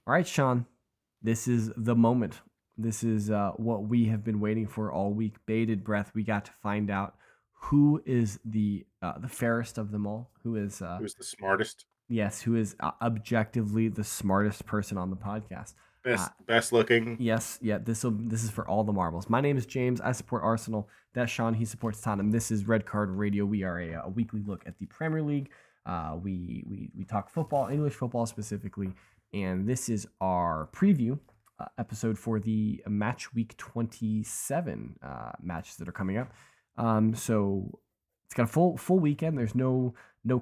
All right, Sean, this is the moment. This is what we have been waiting for all week. Bated breath. We got to find out who is the fairest of them all. Who is Who's the smartest, yes, who is objectively the smartest person on the podcast. Uh, best looking? yes, yeah. This is for all the marbles. My name is James. I support Arsenal. That's Sean. He supports Tottenham. This is Red Card Radio. We are a weekly look at the Premier League. We talk football, English football specifically, and this is our preview episode for the match week 27 matches that are coming up. So it's got a full weekend. There's no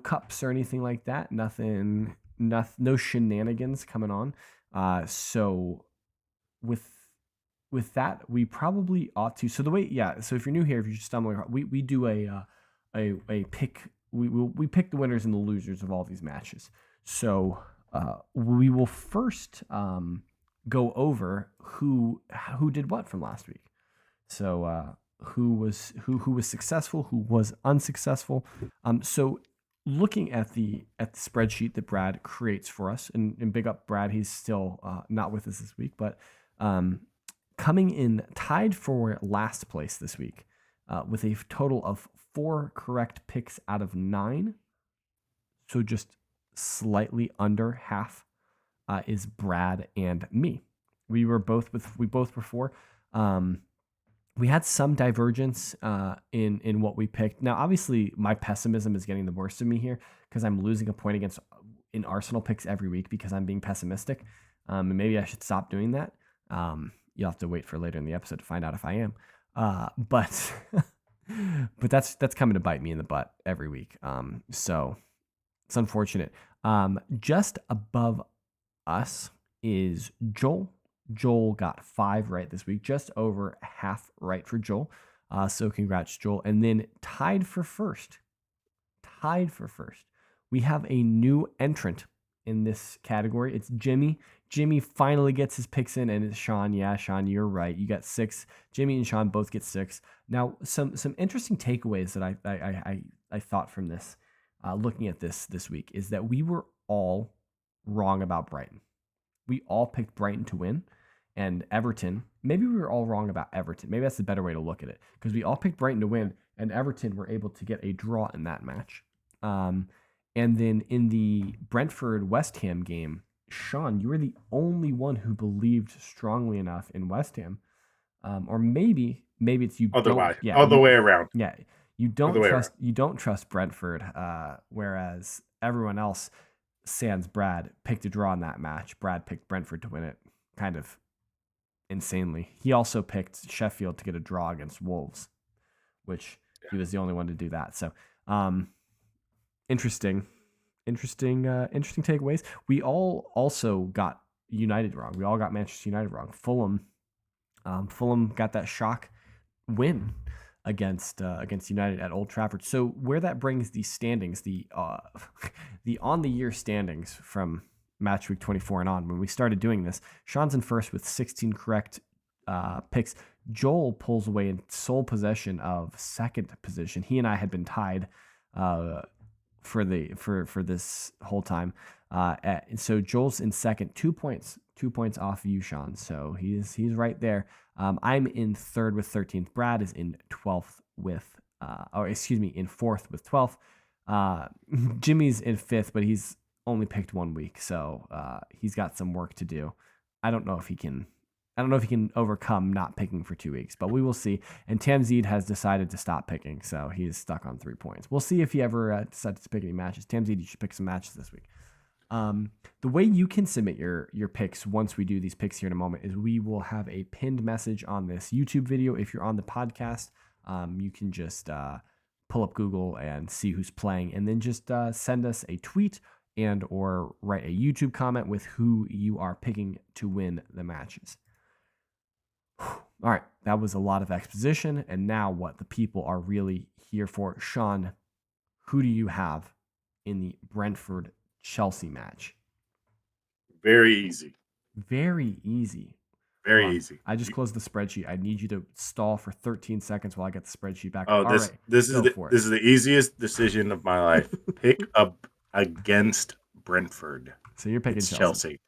cups or anything like that. No shenanigans coming on. So with that, we probably ought to. So the way, yeah. So if you're new here, if you're just stumbling, we do a pick. We pick the winners and the losers of all these matches. So we will first go over who did what from last week. So who was successful, who was unsuccessful. So looking at the spreadsheet that Brad creates for us, and big up Brad, he's still not with us this week, but coming in tied for last place this week with a total of 4 correct picks out of 9. So just slightly under half is Brad and me. We both were 4. We had some divergence in what we picked. Now, obviously, my pessimism is getting the worst of me here because I'm losing a point against in Arsenal picks every week because I'm being pessimistic. And maybe I should stop doing that. You'll have to wait for later in the episode to find out if I am. But but that's coming to bite me in the butt every week. So it's unfortunate. Just above us is Joel. Joel got 5 right this week, just over half right for Joel. So congrats, Joel. And then tied for first, we have a new entrant in this category. It's Jimmy. Jimmy finally gets his picks in, and it's Sean. Yeah, Sean, you're right. You got 6. Jimmy and Sean both get 6. Now, some interesting takeaways that I thought from this, looking at this week, is that we were all wrong about Brighton. We all picked Brighton to win. And Everton, maybe we were all wrong about Everton. Maybe that's the better way to look at it, because we all picked Brighton to win, and Everton were able to get a draw in that match. And then in the Brentford West Ham game, Sean, you were the only one who believed strongly enough in West Ham, or maybe it's you Other don't. way, Yeah, other way around. yeah, Other way around. you don't trust Brentford, whereas everyone else, sans Brad, picked a draw in that match. Brad picked Brentford to win it, kind of insanely. He also picked Sheffield to get a draw against Wolves, which he was the only one to do that. So, interesting takeaways. We all also got United wrong. We all got Manchester United wrong. Fulham got that shock win against United at Old Trafford. So where that brings the standings, the on the year standings from match week 24 and on, when we started doing this, Sean's in first with 16 correct picks. Joel pulls away in sole possession of second position. He and I had been tied for this whole time. So Joel's in second, 2 points off you, Sean. So he's right there. I'm in third with 13th. Brad is in 12th with, in fourth with 12th. Jimmy's in fifth, but he's only picked 1 week, so he's got some work to do. I don't know if he can overcome not picking for 2 weeks, but we will see. And Tamzid has decided to stop picking, so he's stuck on 3 points. We'll see if he ever decides to pick any matches. Tamzid, you should pick some matches this week. The way you can submit your picks once we do these picks here in a moment is we will have a pinned message on this YouTube video. If you're on the podcast, you can just pull up Google and see who's playing, and then just send us a tweet and or write a YouTube comment with who you are picking to win the matches. All right, that was a lot of exposition, and now what the people are really here for. Sean, who do you have in the Brentford Chelsea match? Very easy. Very easy. Very easy. I just closed the spreadsheet. I need you to stall for 13 seconds while I get the spreadsheet back. Oh, this is the easiest decision of my life. Pick up against Brentford. So you're picking Chelsea.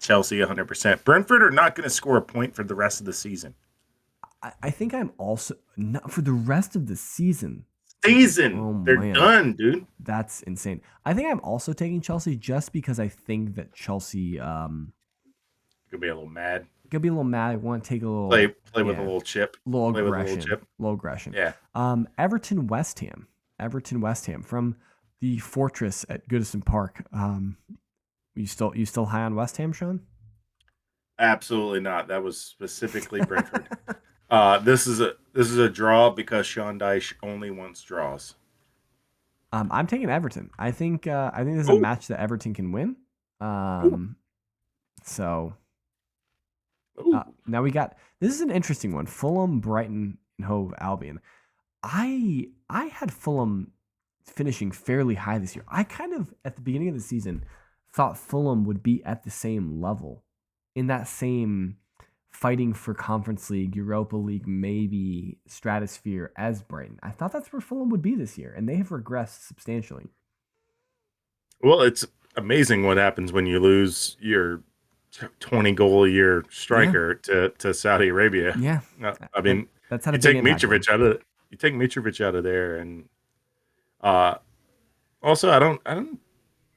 Chelsea 100%. Brentford are not going to score a point for the rest of the season. I think I'm also not for the rest of the season. Oh, they're man. Done, dude. That's insane. I think I'm also taking Chelsea just because I think that Chelsea could be a little mad. Could be a little mad. I want to take a little play with a little chip. Little aggression. Yeah. Everton West Ham from the Fortress at Goodison Park. You still high on West Ham, Sean? Absolutely not. That was specifically Brentford. This is a draw because Sean Dyche only wants draws. I'm taking Everton. I think this is a match that Everton can win. So now this is an interesting one. Fulham, Brighton, and Hove Albion. I had Fulham finishing fairly high this year. I kind of at the beginning of the season thought Fulham would be at the same level, in that same fighting for Conference League, Europa League, maybe stratosphere as Brighton. I thought that's where Fulham would be this year, and they have regressed substantially. Well, it's amazing what happens when you lose your 20 goal a year striker to Saudi Arabia. Yeah, I mean, that's how you take Mitrovic out of you take Mitrovic out of there, and also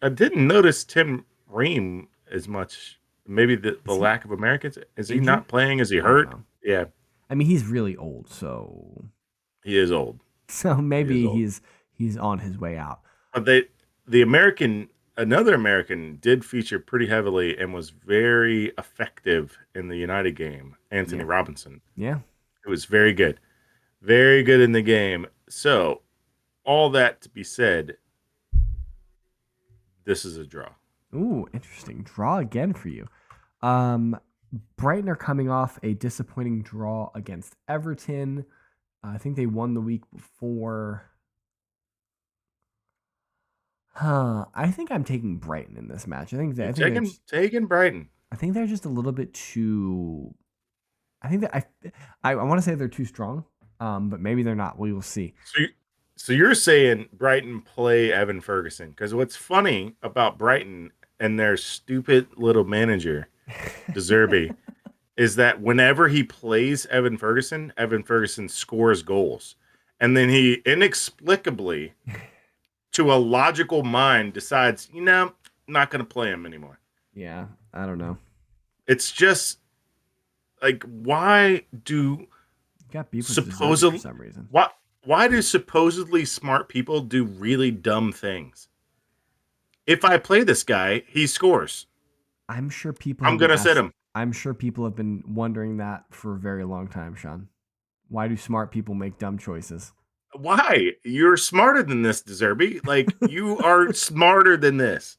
I didn't notice Tim Ream as much. Maybe the lack of Americans. Is he not playing? Is he hurt? Yeah. I mean, he's really old, so he is old. So maybe he's on his way out. But another American did feature pretty heavily and was very effective in the United game. Anthony Robinson. Yeah. It was very good. Very good in the game. So, all that to be said, this is a draw. Ooh, interesting. Draw again for you. Brighton are coming off a disappointing draw against Everton. I think they won the week before. I think I'm taking Brighton in this match. Taking Brighton. I think they're just a little bit too. I think that I want to say they're too strong, but maybe they're not. We will see. So you're saying Brighton play Evan Ferguson? Because what's funny about Brighton and their stupid little manager, De Zerbi, is that whenever he plays Evan Ferguson scores goals. And then he inexplicably, to a logical mind, decides, I'm not going to play him anymore. Yeah, I don't know. It's just, like, why do supposedly for some reason? Why do supposedly smart people do really dumb things? If I play this guy, he scores. I'm sure people. I'm gonna sit him. I'm sure people have been wondering that for a very long time, Sean. Why do smart people make dumb choices? Why? You're smarter than this, De Zerbi. Like, you are smarter than this.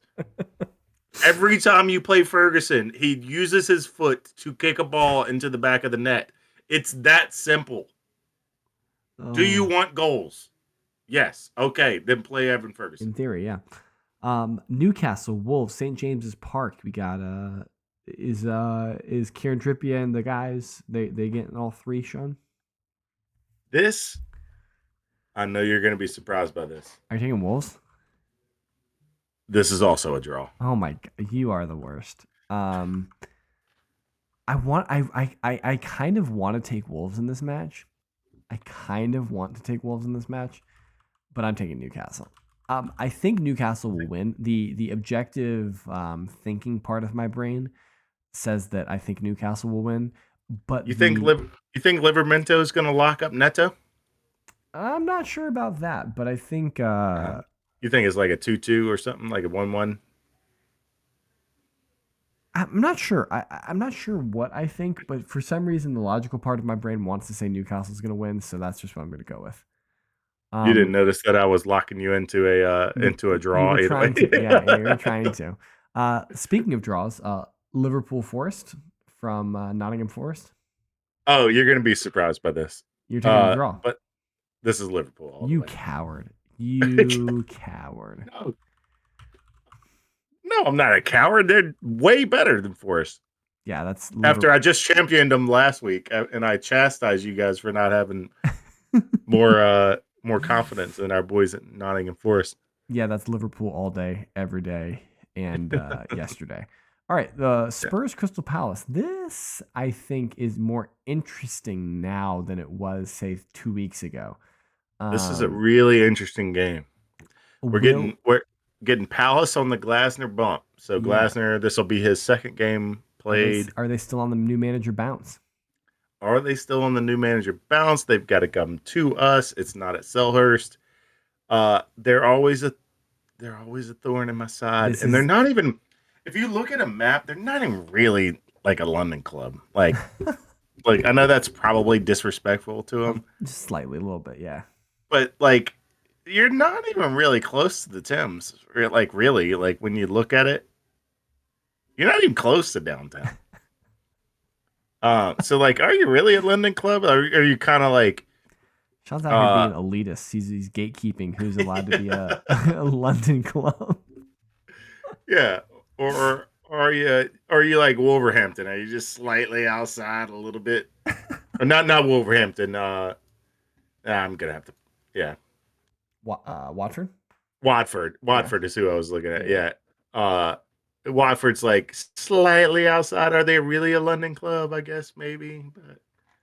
Every time you play Ferguson, he uses his foot to kick a ball into the back of the net. It's that simple. Oh. Do you want goals? Yes. Okay, then play Evan Ferguson. In theory, yeah. Newcastle, Wolves, St. James's Park. We got is Kieran Trippier and the guys they getting all three, Sean? This, I know you're going to be surprised by this. Are you taking Wolves? This is also a draw. Oh my God, you are the worst. I kind of want to take Wolves in this match. But I'm taking Newcastle. I think Newcastle will win. The objective thinking part of my brain says that I think Newcastle will win. But you think Livramento is going to lock up Neto? I'm not sure about that, but I think you think it's like a 2-2 or something, like a 1-1. I'm not sure. I'm not sure what I think, but for some reason, the logical part of my brain wants to say Newcastle's going to win, so that's just what I'm going to go with. You didn't notice that I was locking you into a draw. You were trying to. Speaking of draws, Liverpool Forest from Nottingham Forest. Oh, you're going to be surprised by this. You're taking a draw, but this is Liverpool. You coward! You coward! No, I'm not a coward. They're way better than Forest. Yeah, that's after I just championed them last week, and I chastised you guys for not having more confidence in our boys at Nottingham Forest. Yeah, that's Liverpool all day, every day, and yesterday. All right, the Yeah. Spurs Crystal Palace. This I think is more interesting now than it was, say, 2 weeks ago. This is a Um, really interesting game. We're will getting we're getting Palace on the Glasner bump. So yeah. Glasner, this will be his second game Are they played. are they still on the new manager bounce? Are they still on the new manager bounce? They've got to come to us. It's not at Selhurst. They're always a thorn in my side, This and they're is not even. If you look at a map, they're not even really like a London club. Like I know that's probably disrespectful to them, just slightly, a little bit, yeah. but like you're not even really close to the Thames. Like really, like when you look at it, you're not even close to downtown. So like, are you really a London club? Are you kind of like, Sean's out here uh, being elitist. He's gatekeeping who's allowed to be a London club. yeah, or are you like Wolverhampton? Are you just slightly outside a little bit? Or not Wolverhampton. I'm gonna have to, yeah, Watford. Watford. Yeah, Watford is who I was looking at. yeah. Yeah, uh, Watford's like slightly outside. Are they really a London club? I guess maybe, but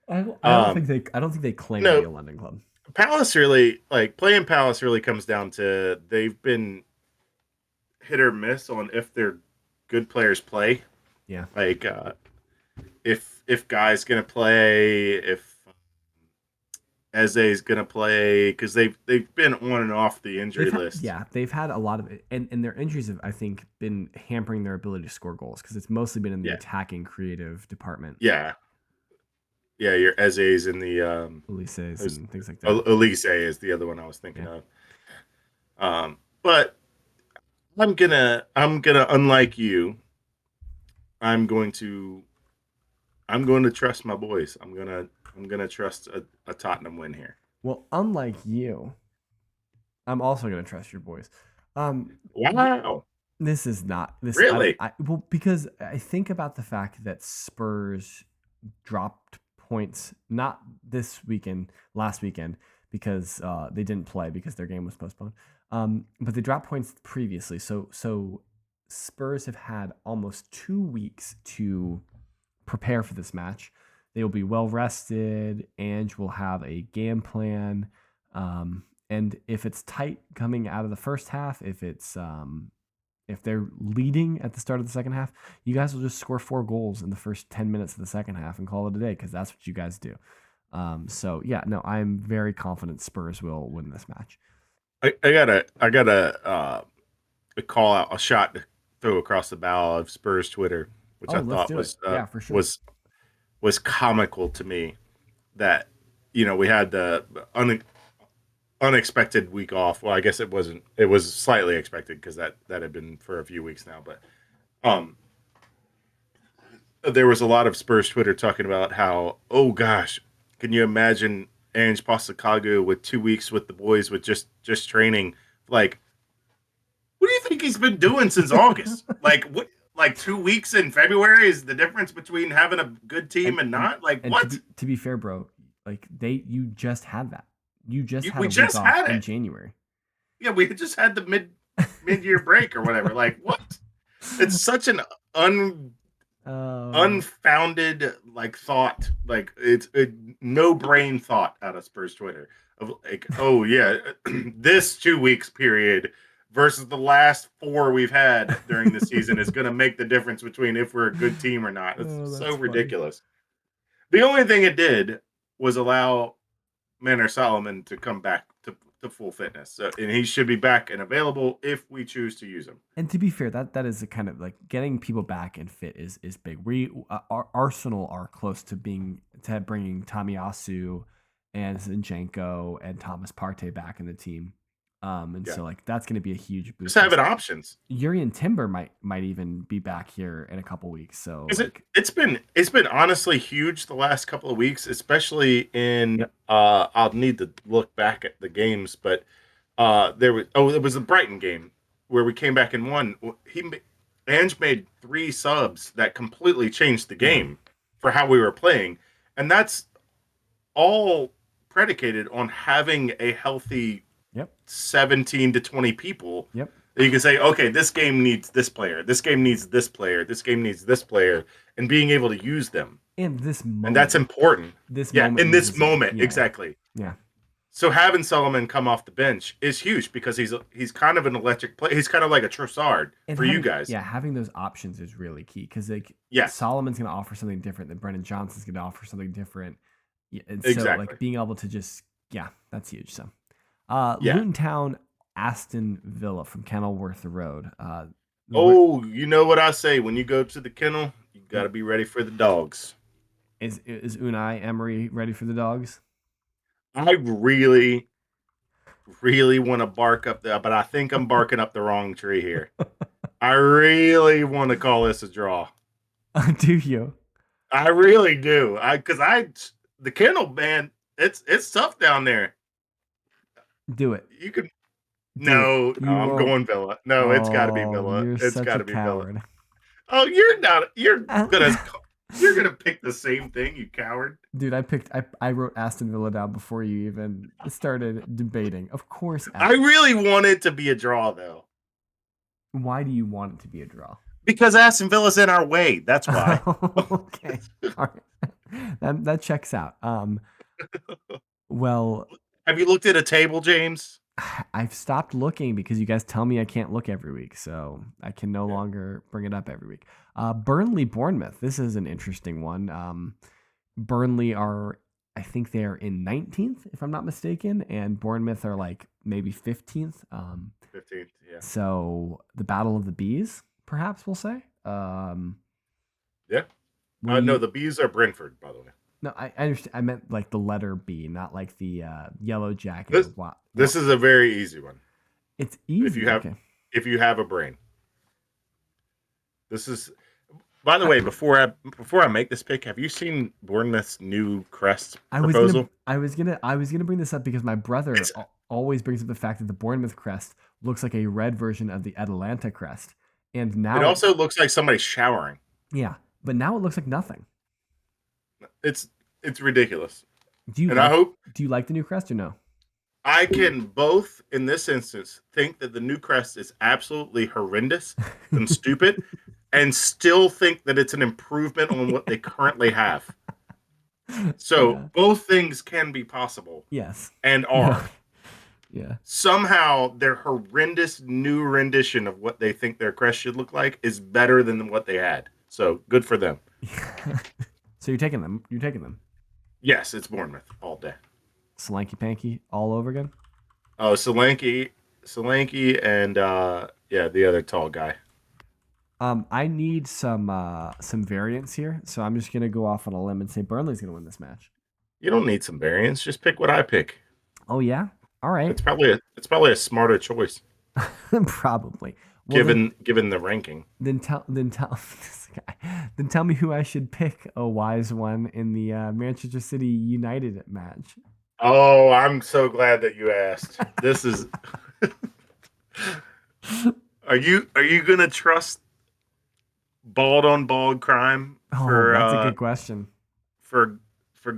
I don't think they claim to be no. a London club. Palace really like playing Palace really comes down to they've been hit or miss on if their good players play. Yeah, Like if Guy's gonna play, if Eze's gonna play, because they've been on and off the injury list. they've had a lot of it, and their injuries have I think been hampering their ability to score goals because it's mostly been in the Yeah, attacking creative department, yeah, yeah. Your Eze's in the Elise's who's and things like that. Elise is the other one I was thinking Yeah. of. But I'm gonna unlike you. I'm going to I'm going to trust my boys. I'm gonna trust a Tottenham win here. Well, unlike you, I'm also gonna trust your boys. Um, th- Wow, this is not this. really? Well, because I think about the fact that Spurs dropped points not this weekend, last weekend because they didn't play because their game was postponed. But they dropped points previously, so Spurs have had almost 2 weeks to prepare for this match. They will be well rested. Ange will have a game plan. And if it's tight coming out of the first half, if they're leading at the start of the second half, you guys will just score 4 goals in the first 10 minutes of the second half and call it a day because that's what you guys do. So yeah, no, I'm very confident Spurs will win this match. I got a call out a shot to throw across the bow of Spurs Twitter, which Oh, I let's thought do it. was Yeah, for sure. was comical to me that we had the unexpected week off. Well, I guess it wasn't. It was slightly expected because that had been for a few weeks now. But um, there was a lot of Spurs Twitter talking about how, oh gosh, can you imagine Ange Postecoglou with 2 weeks with the boys with just training? Like, what do you think he's been doing since August? Like what? Like 2 weeks in February is the difference between having a good and team and and not? Like and what? to be fair, bro, like you just had that. You just had We a week just off had in it. January. Yeah, we just had the mid year break or whatever. Like what? It's such an un um, unfounded like thought. Like it's a no brain thought out of Spurs Twitter of like, oh yeah, this 2 weeks period versus the last four we've had during the season is going to make the difference between if we're a good team or not. It's oh, so that's funny. ridiculous. The only thing it did was allow Manor Solomon to come back to full fitness. So, and he should be back and available if we choose to use him. And to be fair, that is a kind of like getting people back and fit is big. We our Arsenal are close to bringing Tomiyasu and Zinchenko and Thomas Partey back in the team. And Yeah. so like that's going to be a huge Just boost for us. having options. Yuri and Timber might even be back here in a couple weeks. So Is it? like, It's been honestly huge the last couple of weeks, especially in. yep, I'll need to look back at the games, but it was the Brighton game where we came back and won. Ange made 3 subs that completely changed the yeah, game for how we were playing, and that's all predicated on having a healthy yep, 17 to 20 people. yep. You can say, okay, this game needs this player, this game needs this player, this game needs this player, and being able to use them. In this And that's moment, important. this Yeah, moment in this uses them. moment, Yeah, exactly. yeah. So having Solomon come off the bench is huge because he's kind of an electric player. He's kind of like a Trossard And for you guys. having those options is really key because like Yes, Solomon's going to offer something different than Brennan Johnson's going to offer something different. Yeah, and so exactly. like being able to just that's huge. So, Yeah. Luton Town, Aston Villa from Kenilworth Road. Oh, you know what I say when you go to the kennel, you got to be ready for the dogs. Is Unai Emery ready for the dogs? I really, really want to bark up there, but I think I'm barking up the wrong tree here. I really want to call this a draw. Do you? I really do. The kennel, man, it's tough down there. Do it. You could Do it. no, You I'm won't. going Villa. No, it's got to be Oh, Villa. you're It's such got a to be Villa. coward. Oh, you're not. Gonna you're gonna pick the same thing, you coward. Dude, I wrote Aston Villa down before you even started debating. Of course, I really want it to be a draw though, Why do you want it to be a draw? because Aston Villa's in our way. That's why. Okay. All right. That checks out. Well, Have you looked at a table, James? I've stopped looking because you guys tell me I can't look every week, so I can no Yeah. longer bring it up every week. Burnley Bournemouth. This is an interesting one. Burnley are, I think they are in 19th, if I'm not mistaken, and Bournemouth are like maybe 15th. 15th, yeah. So the Battle of the Bees, perhaps we'll say. Yeah. will No, you- the bees are Brentford, by the way. no, I understand. I meant like the letter B, not like the yellow jacket or This what. this is a very easy one. It's If easy. you have Okay. if you have a brain. This is by the way, before I make this pick, have you seen Bournemouth's new crest proposal? I was gonna bring this up because my brother It's always brings up the fact that the Bournemouth crest looks like a red version of the Atalanta crest, and it now also looks like somebody's showering. but now it looks like nothing. It's ridiculous. Do you And I like hope do you like the new crest or no? I can both, in this instance, think that the new crest is absolutely horrendous and stupid, and still think that it's an improvement on what they currently have. So Yeah. both things can be possible Yes. and are. Yeah. Somehow their horrendous new rendition of what they think their crest should look like is better than what they had. So good for them. So you're taking them. You're taking them. Yes, it's Bournemouth all day. Slanky Panky all over again. Oh, Solanke, and the other tall guy. I need some variance here, so I'm just gonna go off on a limb and say Burnley's gonna win this match. You don't need some variants. Just pick what I pick. Oh yeah, all right, It's probably a smarter choice probably. Well, given the ranking. then tell this guy. Then tell me who I should pick. A wise one in the Manchester City United match. Oh, I'm so glad that you asked. This is. Are you gonna trust bald on bald crime Oh, that's a good question. for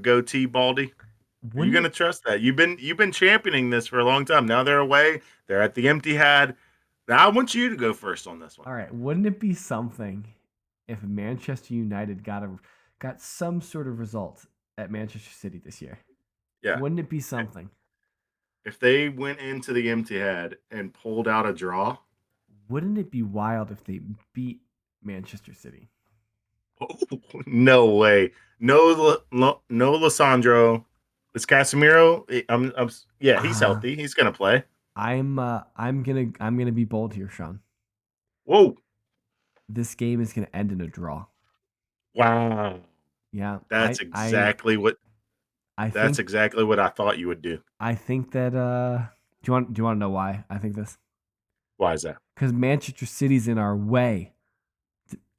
goatee Baldy? Are you Wouldn't gonna trust that? You've been championing this for a long time. Now they're away. They're at the empty head. Now I want you to go first on this one. All right, wouldn't it be something if Manchester United got some sort of result at Manchester City this year? Yeah. Wouldn't it be something? If they went into the empty head and pulled out a draw, Wouldn't it be wild if they beat Manchester City? oh, no way. No, Lissandro. Is Casemiro? Yeah, he's healthy. He's gonna play. I'm gonna be bold here, Sean. Whoa! This game is gonna end in a draw. Wow. Yeah, That's exactly what I that's think exactly what I thought you would do. I think that do you want to know why I think this? Why is that? Because Manchester City's in our way.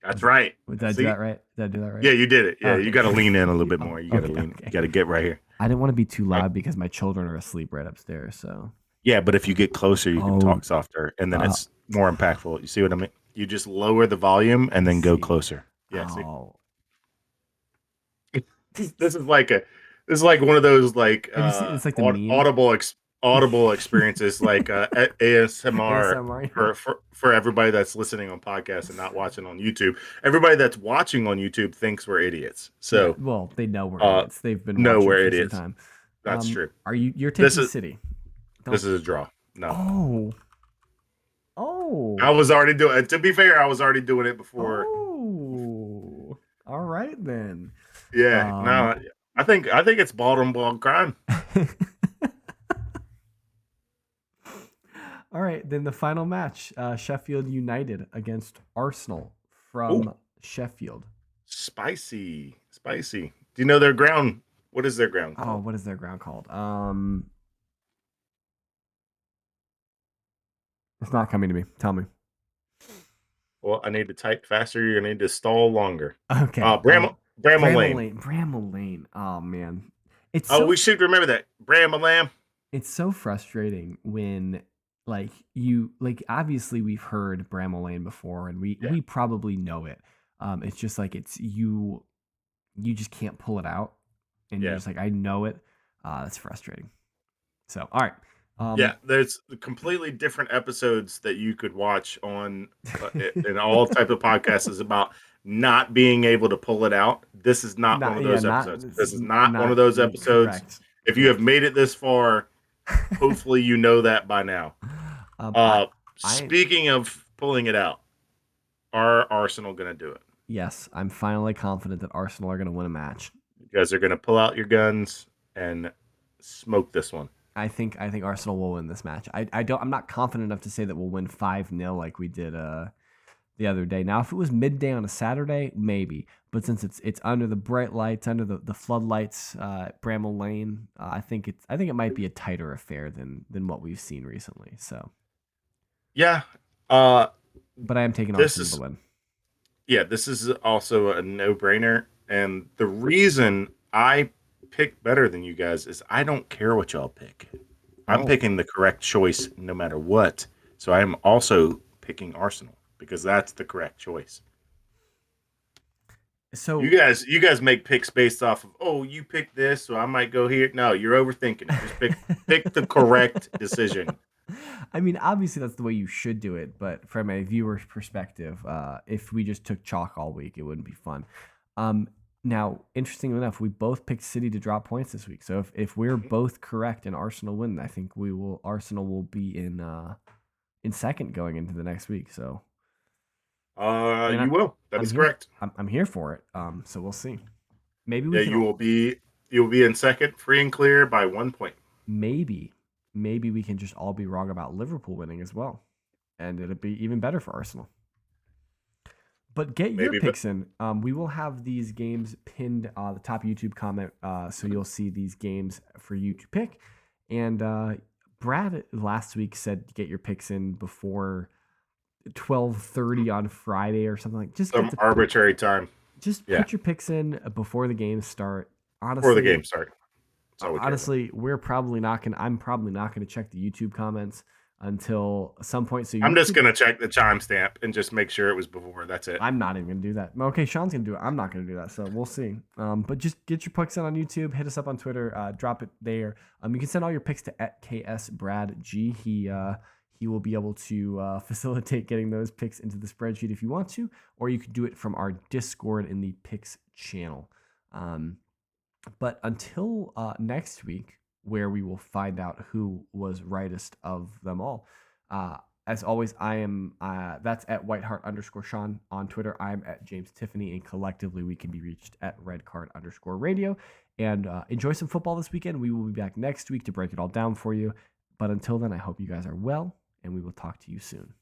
That's right. Did I do See? that right? Did I do that right? Yeah, you did it. Yeah, Okay. you got to lean in a little bit more. You got to Okay, lean. okay. You got to get right here. I didn't want to be too loud because my children are asleep right upstairs. So Yeah, but if you get closer, you can Oh. talk softer, and then it's more impactful. You see what I mean? You just lower the volume and then go See. closer. Yeah. Oh. See, this is like one of those like Have you seen- it's like the meme? audible audible experiences like ASMR ASMR. for everybody that's listening on podcasts and not watching on YouTube. Everybody that's watching on YouTube thinks we're idiots. Yeah, So well, they know we're uh idiots. They've been no, watching we're for some idiots. time. That's true. You're This taking is City? Don't. this is a draw. No. Oh, I oh, was already doing it. To be fair, I was already doing it before. oh. All right then. Yeah, Um, no, I think it's bottom ball crime. all right, then the final match: Sheffield United against Arsenal Oh, from Sheffield. spicy, spicy. Do you know their ground? What is their ground Oh, called? what is their ground called? It's not coming to me. Tell me. Well, I need to type faster. You're gonna need to stall longer. Okay. Bramall Lane. Bramall Lane. Oh man, it's Oh, so we should remember that. Bramall Lamb. it's so frustrating when like you like obviously we've heard Bramall Lane before and Yeah, we probably know it. It's just like it's you just can't pull it out and you're yeah, just like I know it. That's frustrating. So all right. yeah. There's completely different episodes that you could watch on in all type of podcasts is about not being able to pull it out. This is not one Not of yeah those not episodes. this This is is not one of not those episodes. correct. If you have Correct. made it this far, hopefully you know that by now. um I Uh, I speaking of pulling it out, are Arsenal going to do it? yes, I'm finally confident that Arsenal are going to win a match. You guys are going to pull out your guns and smoke this one. I think Arsenal will win this match. I'm not confident enough to say that we'll win 5-0 like we did the other day. Now if it was midday on a Saturday, maybe. But since it's under the bright lights, under the floodlights at Bramall Lane, I think it might be a tighter affair than what we've seen recently. So Yeah. Uh, but I am taking this Arsenal to is win. this is also a no-brainer, and the reason I pick better than you guys is I don't care what y'all pick. I'm Oh. picking the correct choice no matter what. So I am also picking Arsenal because that's the correct choice. So You guys make picks based off of, oh, you pick this, so I might go here. No, you're overthinking it. Just pick the correct decision. I mean, obviously that's the way you should do it, but from a viewer's perspective, if we just took chalk all week, it wouldn't be fun. Um, Now, interestingly enough, we both picked City to drop points this week. So if we're both correct and Arsenal win, I think we will. Arsenal will be in second going into the next week. So, and You will. That I'm is here. correct. I'm here for it. So we'll see. Maybe we Yeah, can. you will be in second, free and clear by 1 point. Maybe maybe we can just all be wrong about Liverpool winning as well, and it'll be even better for Arsenal. But get your Maybe, but picks in. We will have these games pinned the top YouTube comment, so you'll see these games for you to pick. And Brad last week said get your picks in before 12:30 on Friday or something like. some arbitrary time. Just Yeah, put your picks in before the games start. before the Honestly, game start. That's all we care about. honestly, we're probably not gonna. I'm probably not gonna check the YouTube comments until some point. So I'm you just could. gonna check the timestamp and just make sure it was before. That's it. I'm not even gonna do that. Okay, Sean's gonna do it. I'm not gonna do that. So we'll see. But just get your picks in on YouTube. Hit us up on Twitter. Drop it there. You can send all your picks to @KSBradG. He will be able to facilitate getting those picks into the spreadsheet if you want to, or you could do it from our Discord in the picks channel. But until next week, where we will find out who was rightest of them all. As always, I am that's at whiteheart_Sean on Twitter. I'm at James Tiffany, and collectively we can be reached at redcard_radio. And enjoy some football this weekend. We will be back next week to break it all down for you. But until then, I hope you guys are well, and we will talk to you soon.